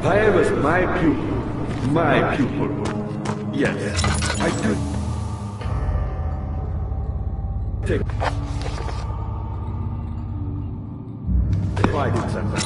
I was my pupil. My pupil. Yes, I do. Take pride in something.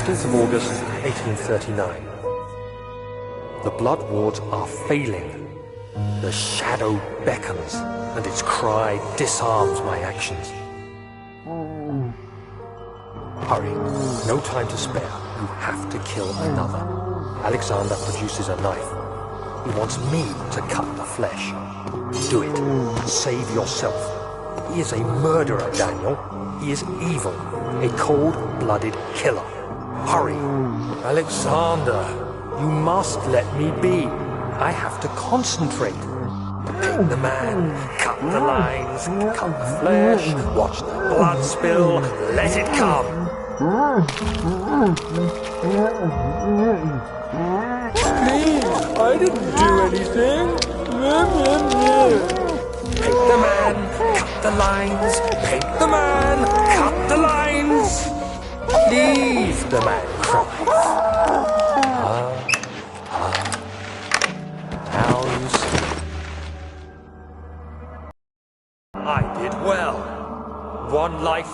Of August 1839. The blood wards are failing. The shadow beckons, and its cry disarms my actions. Hurry, no time to spare. You have to kill another. Alexander produces a knife. He wants me to cut the flesh. Do it. Save yourself. He is a murderer, Daniel. He is evil. A cold-blooded killer. Hurry! Alexander, you must let me be. I have to concentrate. Take the man, cut the lines, cut the flesh, watch the blood spill, let it come. Please, I didn't do anything. Paint the man, cut the lines, paint the man, cut the lines. Leave, the man cries. Now you see. I did well. One life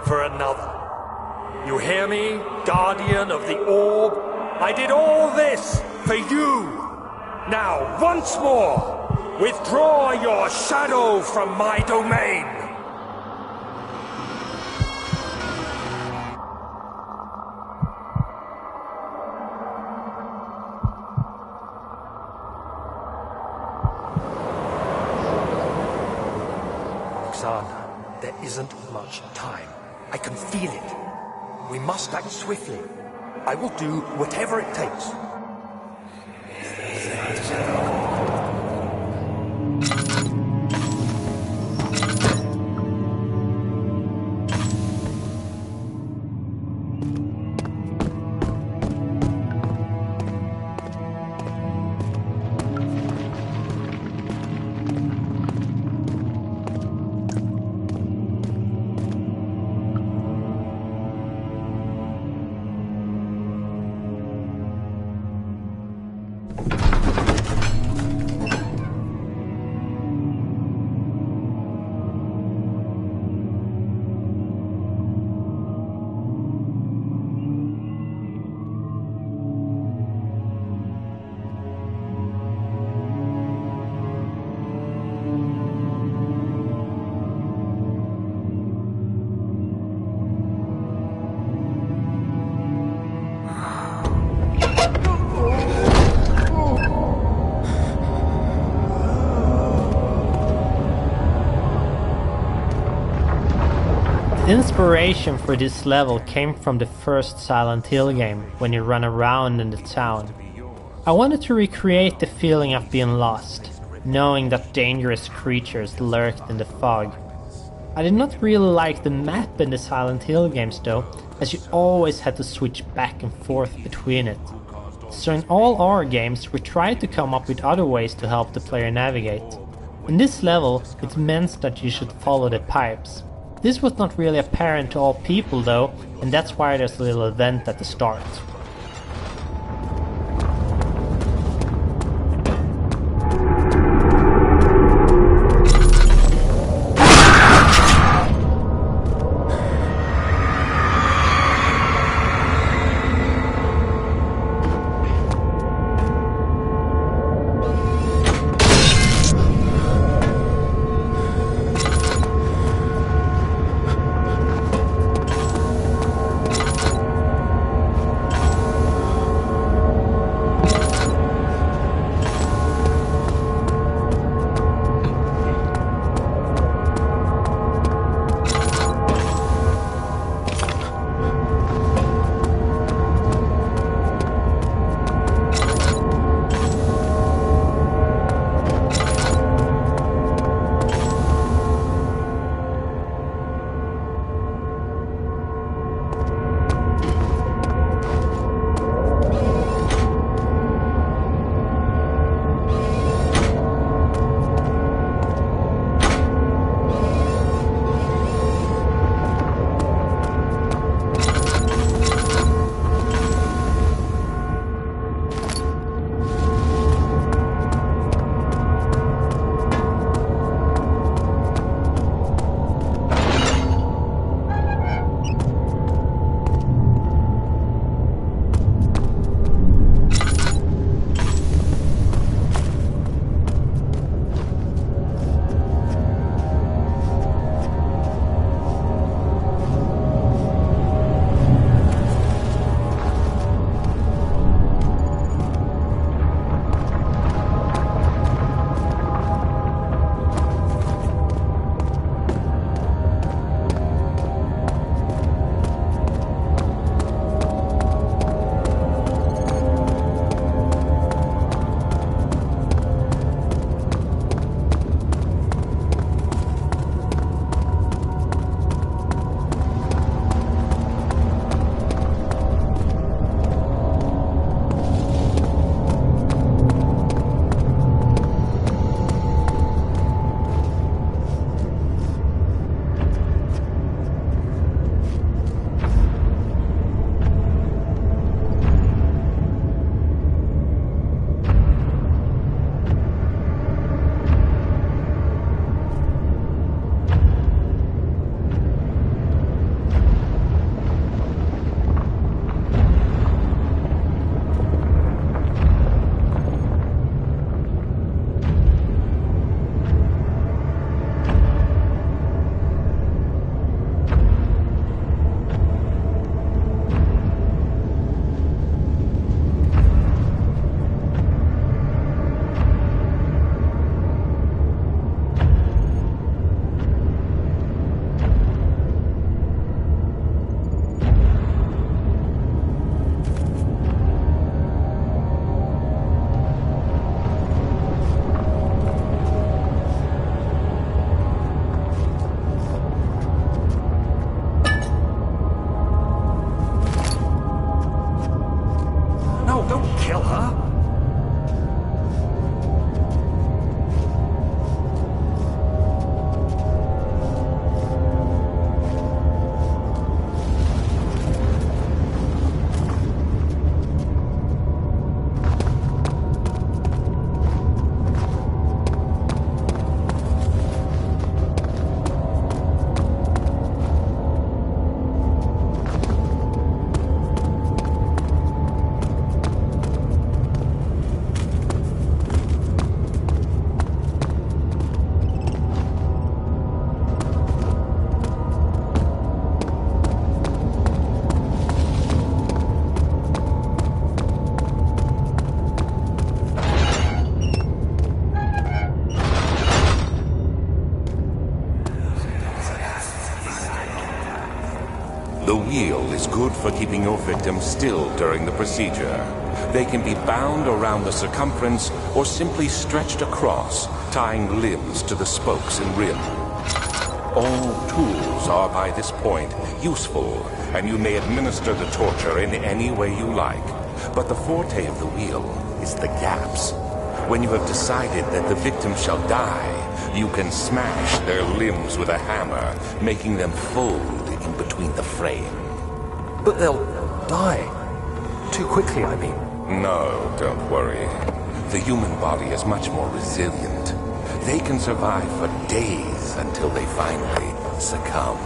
for another. You hear me, guardian of the orb? I did all this for you. Now, once more, withdraw your shadow from my domain. There isn't much time. I can feel it. We must act swiftly. I will do whatever it takes. The inspiration for this level came from the first Silent Hill game, when you run around in the town. I wanted to recreate the feeling of being lost, knowing that dangerous creatures lurked in the fog. I did not really like the map in the Silent Hill games though, as you always had to switch back and forth between it. So in all our games we tried to come up with other ways to help the player navigate. In this level it meant that you should follow the pipes. This was not really apparent to all people though, and that's why there's a little event at the start. The wheel is good for keeping your victim still during the procedure. They can be bound around the circumference or simply stretched across, tying limbs to the spokes and rim. All tools are by this point useful, and you may administer the torture in any way you like. But the forte of the wheel is the gaps. When you have decided that the victim shall die, you can smash their limbs with a hammer, making them fold in between the frame. But they'll die. Too quickly, I mean. No, don't worry. The human body is much more resilient. They can survive for days until they finally succumb.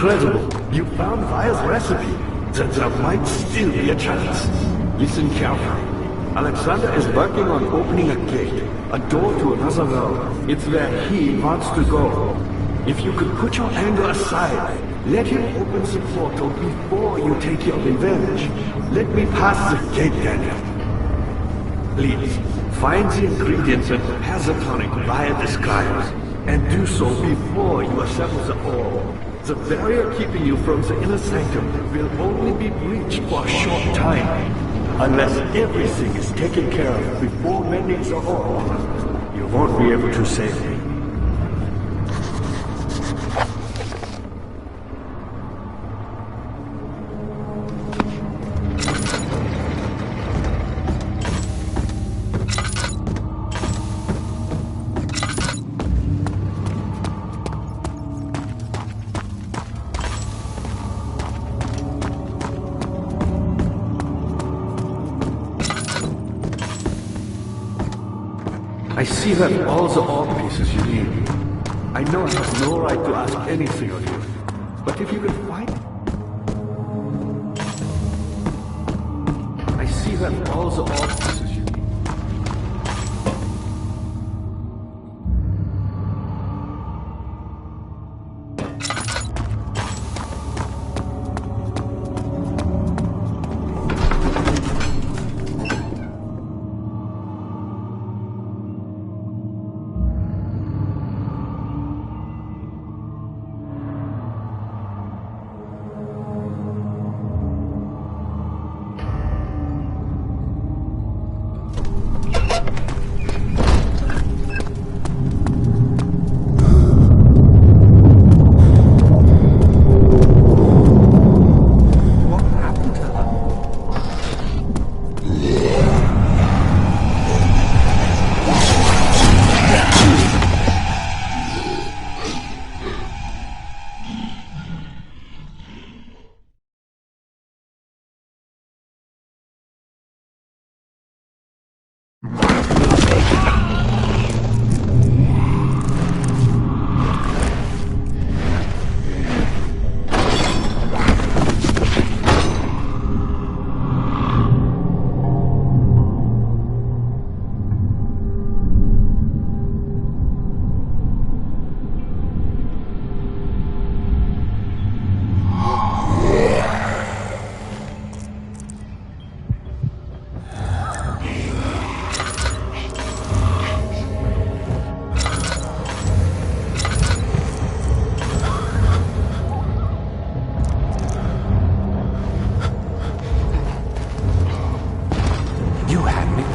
Incredible! You found Vire's recipe. There might still be a chance. Listen carefully. Alexander is working on opening a gate, a door to another world. It's where he wants to go. If you could put your anger aside, let him open the portal before you take your revenge. Let me pass the gate, Daniel. Please, find the ingredients and prepare the tonic via disguise, and do so before you assemble the orb. The barrier keeping you from the inner sanctum will only be breached for a short time. Unless everything is taken care of before mending the orb, you won't be able to save me. I see you have all the orb pieces you need. I know I have no right to ask anything of you, but if you can find... I see you have all the orb pieces you need.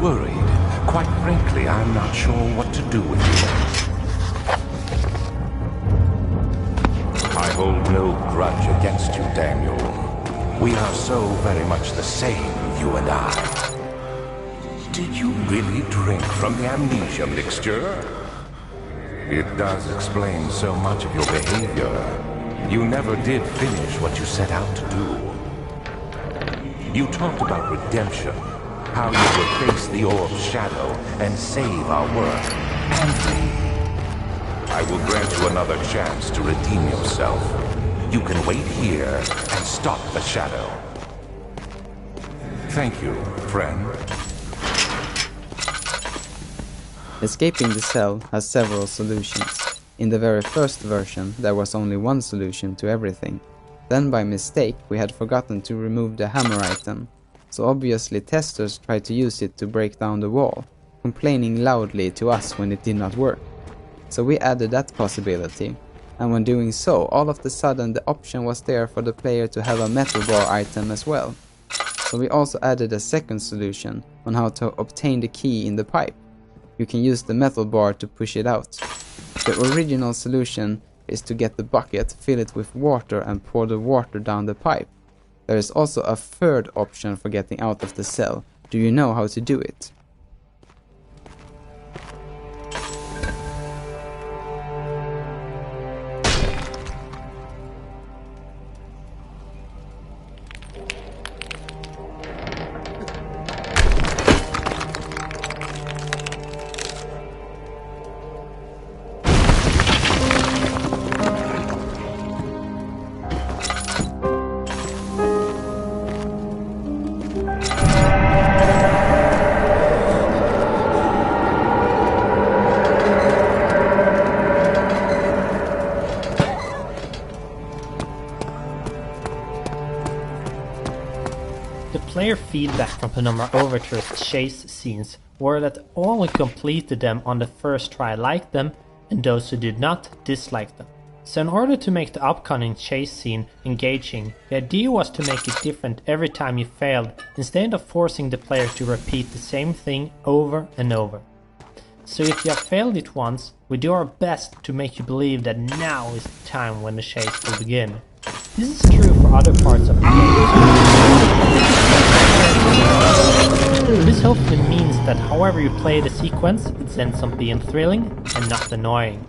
Worried. Quite frankly, I'm not sure what to do with you. I hold no grudge against you, Daniel. We are so very much the same, you and I. Did you really drink from the Amnesia mixture? It does explain so much of your behavior. You never did finish what you set out to do. You talked about redemption. How you would face the orb's shadow and save our world and me. I will grant you another chance to redeem yourself. You can wait here and stop the shadow. Thank you, friend. Escaping the cell has several solutions. In the very first version, there was only one solution to everything. Then by mistake, we had forgotten to remove the hammer item. So obviously testers tried to use it to break down the wall, complaining loudly to us when it did not work. So we added that possibility, and when doing so, all of a sudden the option was there for the player to have a metal bar item as well. So we also added a second solution on how to obtain the key in the pipe. You can use the metal bar to push it out. The original solution is to get the bucket, fill it with water and pour the water down the pipe. There is also a third option for getting out of the cell. Do you know how to do it? higher feedback from Penumbra Overture's chase scenes were that all who completed them on the first try liked them, and those who did not disliked them. So in order to make the upcoming chase scene engaging, the idea was to make it different every time you failed, instead of forcing the player to repeat the same thing over and over. So if you have failed it once, we do our best to make you believe that now is the time when the chase will begin. This is true for other parts of the game. This hopefully means that however you play the sequence, it ends up being thrilling and not annoying.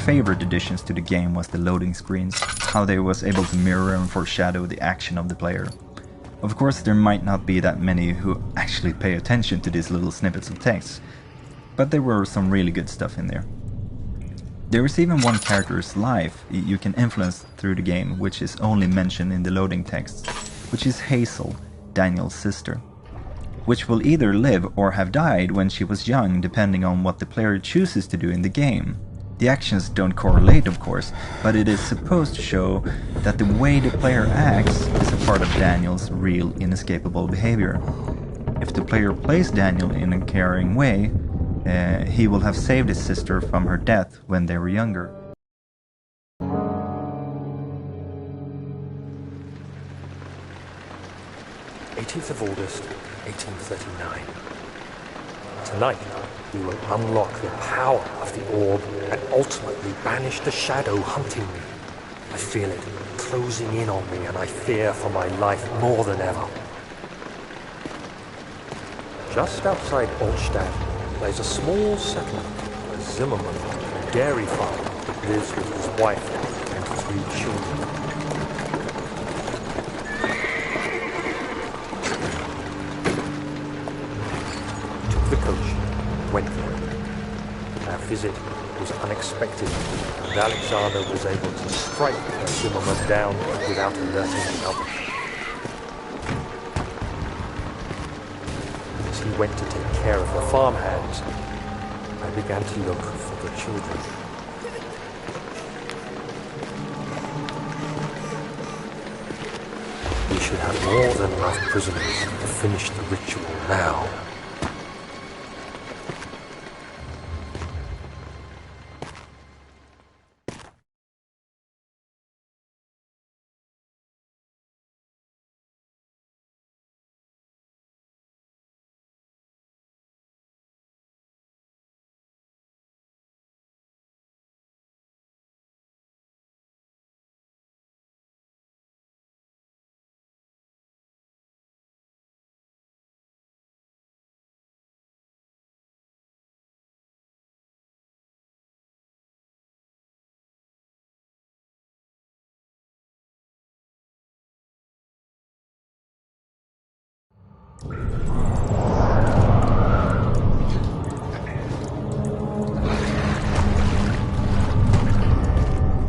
favorite additions to the game was the loading screens, how they was able to mirror and foreshadow the action of the player. Of course, there might not be that many who actually pay attention to these little snippets of text, but there were some really good stuff in there. There is even one character's life you can influence through the game, which is only mentioned in the loading text, which is Hazel, Daniel's sister, which will either live or have died when she was young, depending on what the player chooses to do in the game. The actions don't correlate, of course, but it is supposed to show that the way the player acts is a part of Daniel's real inescapable behavior. If the player plays Daniel in a caring way, he will have saved his sister from her death when they were younger. "18th of August, 1839. Tonight, we will unlock the power of the orb and ultimately banish the shadow hunting me. I feel it closing in on me and I fear for my life more than ever." Just outside Altstadt lies a small settlement where Zimmerman, a dairy farmer, lives with his wife and 3 children. Took the coach, went there. Our visit was unexpected, and Alexander was able to strike Zimmerman down without alerting the others. As he went to take care of the farmhands, I began to look for the children. We should have more than enough prisoners to finish the ritual now.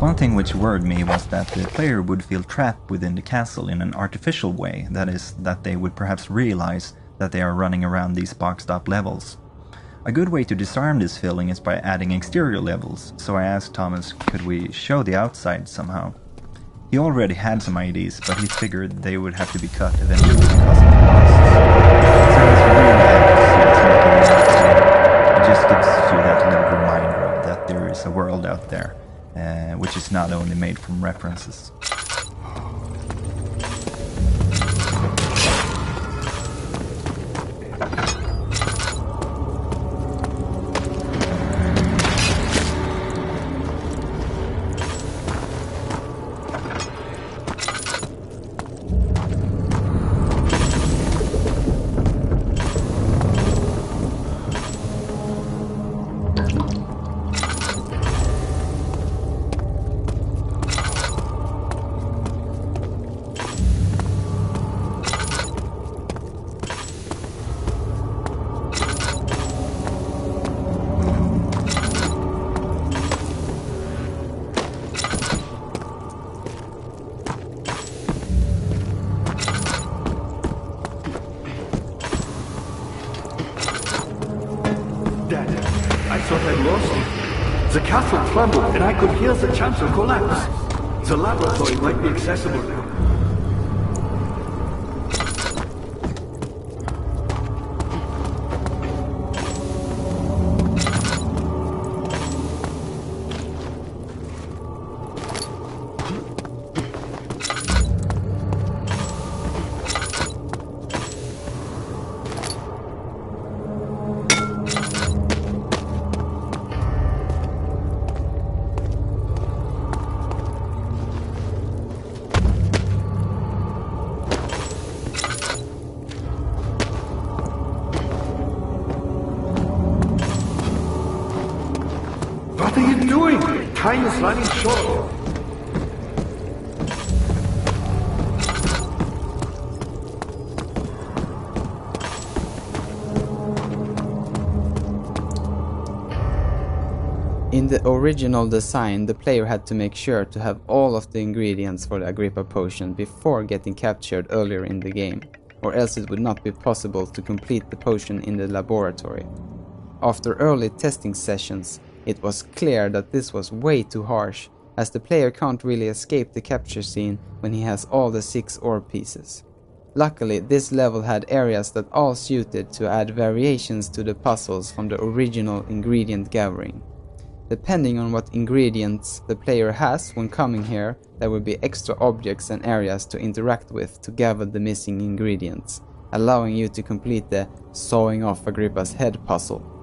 One thing which worried me was that the player would feel trapped within the castle in an artificial way, that is, that they would perhaps realize that they are running around these boxed up levels. A good way to disarm this feeling is by adding exterior levels, so I asked Thomas could we show the outside somehow. He already had some ideas, but he figured they would have to be cut eventually because of the costs. So it's really happy to see it's not going outside. It just gives you that little reminder of that there is a world out there, which is not only made from references. The castle trembled and I could hear the chancel collapse. The laboratory might be accessible now. Time is running short. In the original design, the player had to make sure to have all of the ingredients for the Agrippa potion before getting captured earlier in the game, or else it would not be possible to complete the potion in the laboratory. After early testing sessions, it was clear that this was way too harsh, as the player can't really escape the capture scene when he has all the 6 ore pieces. Luckily, this level had areas that all suited to add variations to the puzzles from the original ingredient gathering. Depending on what ingredients the player has when coming here, there will be extra objects and areas to interact with to gather the missing ingredients, allowing you to complete the sawing off Agrippa's head puzzle.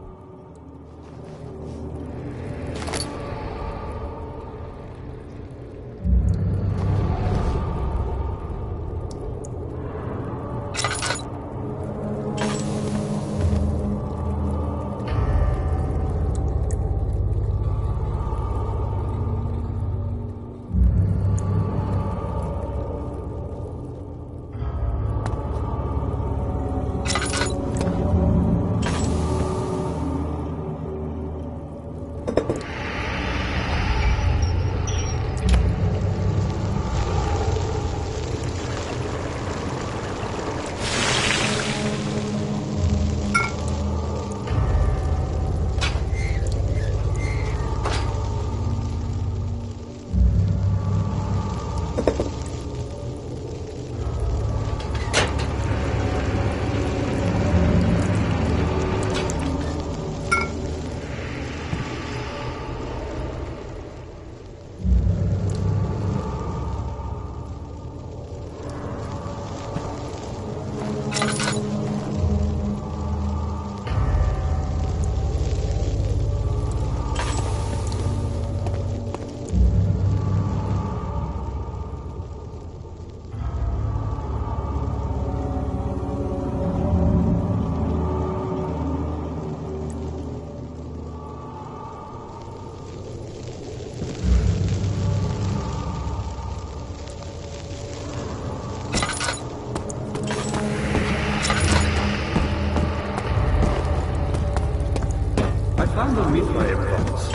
Found a Mithrae province,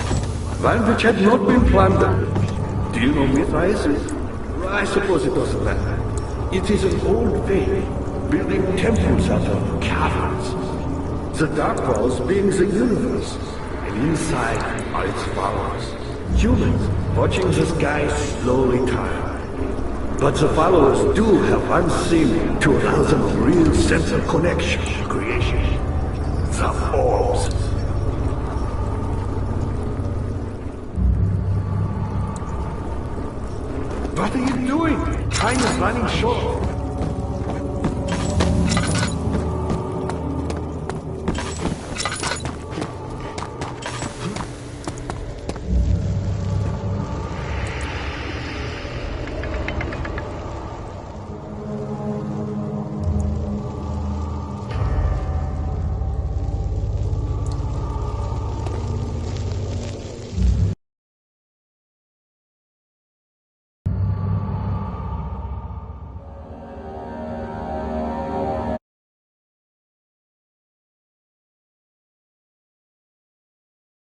one which had not been plundered. Do you know Mithrae is? I suppose it doesn't matter. It is an old faith, building temples out of caverns. The dark walls being the universe, and inside are its followers. Humans watching the sky slowly tire. But the followers do have one thing to allow them a real sense of connection to creation. The orbs. What are you doing? Time is running short.